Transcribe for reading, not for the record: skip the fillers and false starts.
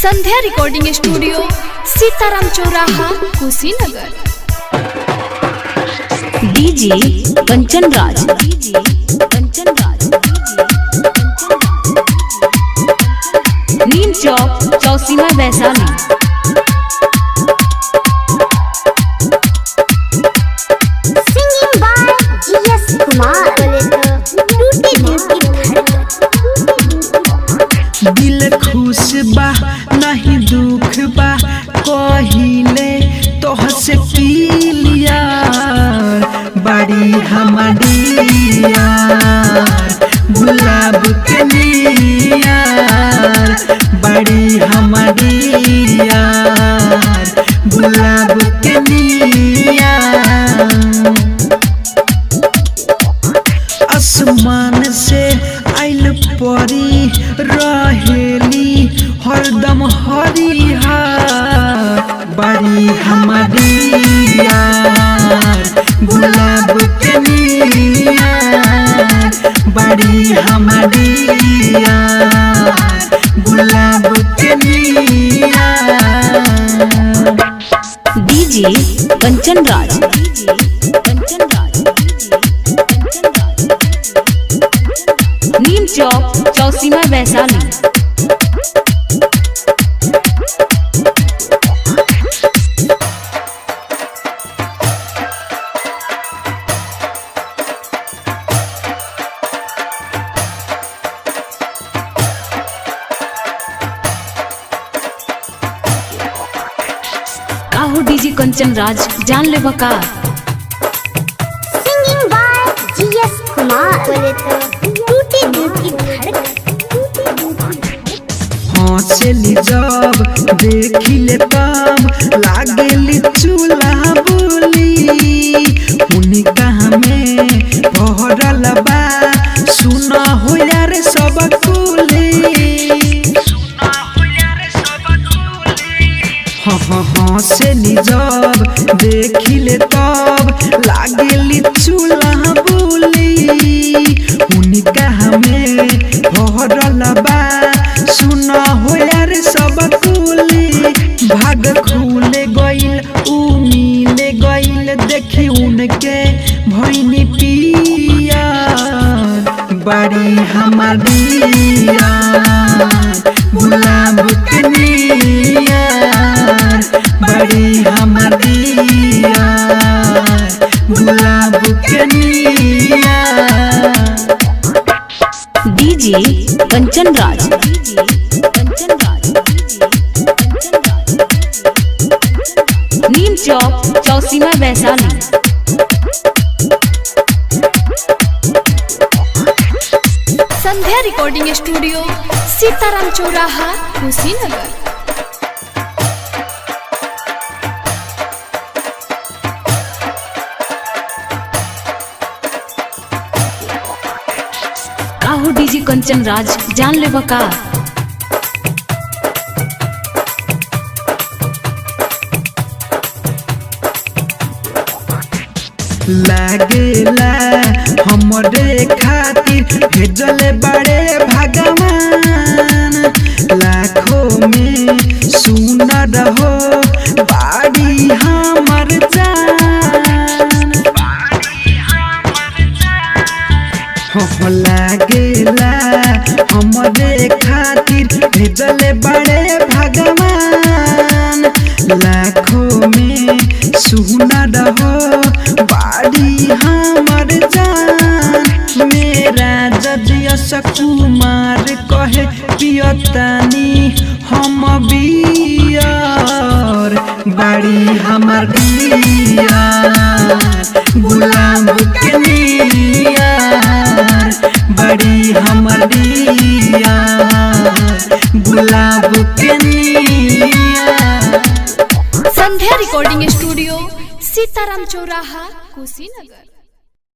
संध्या recording studio, Sitaram चौराहा, Kushinagar. DJ Kanchan Raj, Neem Chowk, Chausima, Vaishali. Singing by GS Kumar. टूटे दिल की दिल खुश बा नहीं दुख बा, कहिले तोहसे पिलिया बड़ी हमारी यार, गुलाब के नियार बड़ी हमारी यार, गुलाब के नियार। आसमान से आइल परी रहेली हरदम हरिहार, बड़ी हमारी यार, गुलाब के नियार बड़ी हमारी यार, गुलाब के नियार। डीजे कंचन राज, नीम चौक, चौसीमा, वैशाली। काहो डीजे कंचन राज, जान ले बका। Singing by GS Kumar. टूटे दिल की धड़कन। हंसली जब देखिले तब लागेली चूल्हा बोली, उनका हमें भरल बा सुना हो यार सब कुली। हंसली जब देखिले तब लागेली चूल्हा बोली, उनका हमें भरल बा सुना हो यार सब कुली। भाग खुले गईल उ मिले गईल, देखी उनके भैनी पिया बड़ी हमारी यार, गुलाब के नियार बड़ी हमारी यार, गुलाब के नियार। डीजे कंचन राज, नीम चौक, चौसीमा, वैशाली। संध्या रिकॉर्डिंग स्टूडियो, सीताराम चौराहा, कुशीनगर। काहो डीजे कंचन राज, जान ले बका। लागेला हमरे खातिर भेजले बड़े भगवान, लाखों में सुनर हो बाड़ी हमर जान। हो लागेला हमरे खातिर भेजले बड़े भगवान, लाखों में सुनर हो बाड़ी हमर जान। मेरा जदियस कुमार कहे पियतानी हम बियर, बाड़ी हमर यार, गुलाब के नियार बड़ी हमर यार, गुलाब के नियार। संध्या रिकॉर्डिंग स्टूडियो, सीताराम चौराहा, कुशीनगर।